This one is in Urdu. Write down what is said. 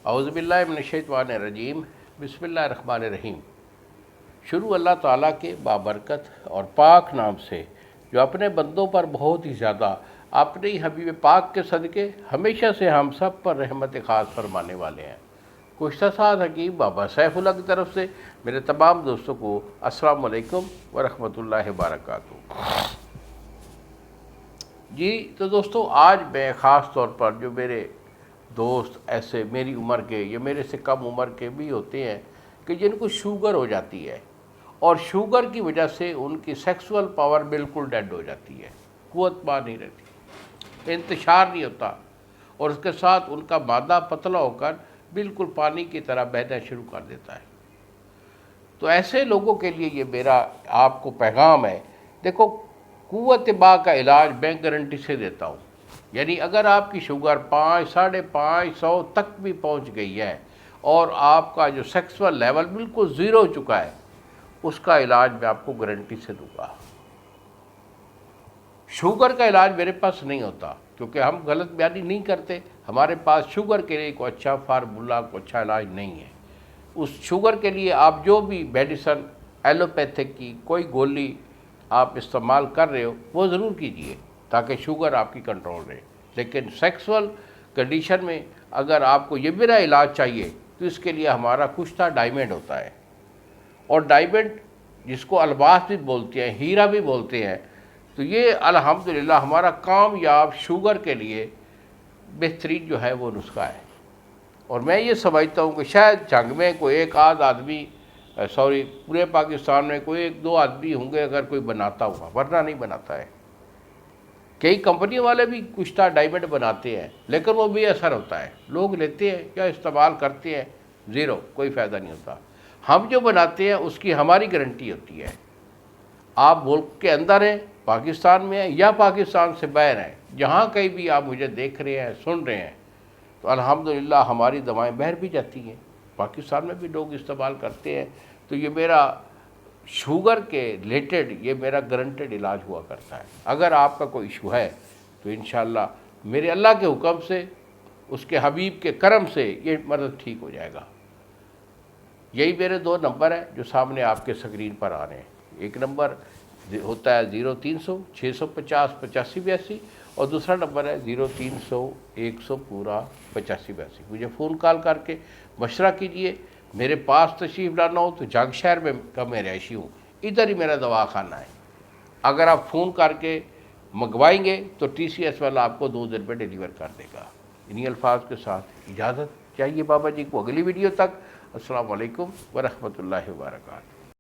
اعوذ باللہ من الشیطان الرجیم، بسم اللہ الرحمن الرحیم۔ شروع اللہ تعالیٰ کے بابرکت اور پاک نام سے جو اپنے بندوں پر بہت ہی زیادہ اپنے ہی حبیب پاک کے صدقے ہمیشہ سے ہم سب پر رحمت خاص فرمانے والے ہیں۔ گزشتہ سال حکیم بابا سیف اللہ کی طرف سے میرے تمام دوستوں کو السلام علیکم ورحمۃ اللہ وبرکاتہ۔ جی تو دوستو، آج میں خاص طور پر جو میرے دوست ایسے میری عمر کے یا میرے سے کم عمر کے بھی ہوتے ہیں کہ جن کو شوگر ہو جاتی ہے اور شوگر کی وجہ سے ان کی سیکسول پاور بالکل ڈیڈ ہو جاتی ہے، قوت بار نہیں رہتی، انتشار نہیں ہوتا، اور اس کے ساتھ ان کا معدہ پتلا ہو کر بالکل پانی کی طرح بہنا شروع کر دیتا ہے۔ تو ایسے لوگوں کے لیے یہ میرا آپ کو پیغام ہے، دیکھو قوت با کا علاج میں گارنٹی سے دیتا ہوں، یعنی اگر آپ کی شوگر 500 ساڑھے 500 تک بھی پہنچ گئی ہے اور آپ کا جو سیکسول لیول بالکل زیرو ہو چکا ہے، اس کا علاج میں آپ کو گارنٹی سے دوں گا۔ شوگر کا علاج میرے پاس نہیں ہوتا کیونکہ ہم غلط بیانی نہیں کرتے، ہمارے پاس شوگر کے لیے کوئی اچھا فارمولا، کوئی اچھا علاج نہیں ہے۔ اس شوگر کے لیے آپ جو بھی میڈیسن ایلوپیتھک کی کوئی گولی آپ استعمال کر رہے ہو وہ ضرور کیجئے تاکہ شوگر آپ کی کنٹرول رہے، لیکن سیکسول کنڈیشن میں اگر آپ کو یہ میرا علاج چاہیے تو اس کے لیے ہمارا کشتہ ڈائمنڈ ہوتا ہے، اور ڈائمنڈ جس کو الماس بھی بولتے ہیں، ہیرا بھی بولتے ہیں، تو یہ الحمدللہ ہمارا کامیاب شوگر کے لیے بہترین جو ہے وہ نسخہ ہے۔ اور میں یہ سمجھتا ہوں کہ شاید جنگ میں کوئی ایک آدھ آدمی پورے پاکستان میں کوئی ایک دو آدمی ہوں گے اگر کوئی بناتا ہوگا، ورنہ نہیں بناتا ہے۔ کئی کمپنی والے بھی کشتہ ڈائمنڈ بناتے ہیں لیکن وہ بے اثر ہوتا ہے، لوگ لیتے ہیں کیا استعمال کرتے ہیں، زیرو، کوئی فائدہ نہیں ہوتا۔ ہم جو بناتے ہیں اس کی ہماری گارنٹی ہوتی ہے۔ آپ ملک کے اندر ہیں، پاکستان میں ہیں یا پاکستان سے باہر ہیں، جہاں کہیں بھی آپ مجھے دیکھ رہے ہیں، سن رہے ہیں، تو الحمدللہ ہماری دوائیں باہر بھی جاتی ہیں، پاکستان میں بھی لوگ استعمال کرتے ہیں۔ تو یہ میرا شوگر کے ریلیٹڈ یہ میرا گارنٹیڈ علاج ہوا کرتا ہے۔ اگر آپ کا کوئی ایشو ہے تو انشاءاللہ میرے اللہ کے حکم سے، اس کے حبیب کے کرم سے یہ مرض ٹھیک ہو جائے گا۔ یہی میرے 2 نمبر ہیں جو سامنے آپ کے اسکرین پر آ رہے ہیں۔ ایک نمبر ہوتا ہے 0300 650 8582 اور دوسرا نمبر ہے 0300 100 پورا 8582۔ مجھے فون کال کر کے مشورہ کیجئے۔ میرے پاس تشریف لانا ہو تو جاگ شہر میں کا میں رہائشی ہوں، ادھر ہی میرا دواخانہ ہے۔ اگر آپ فون کر کے منگوائیں گے تو TCS والا آپ کو 2 دن میں ڈیلیور کر دے گا۔ انہی الفاظ کے ساتھ اجازت چاہیے بابا جی کو، اگلی ویڈیو تک۔ السلام علیکم ورحمۃ اللہ وبرکاتہ۔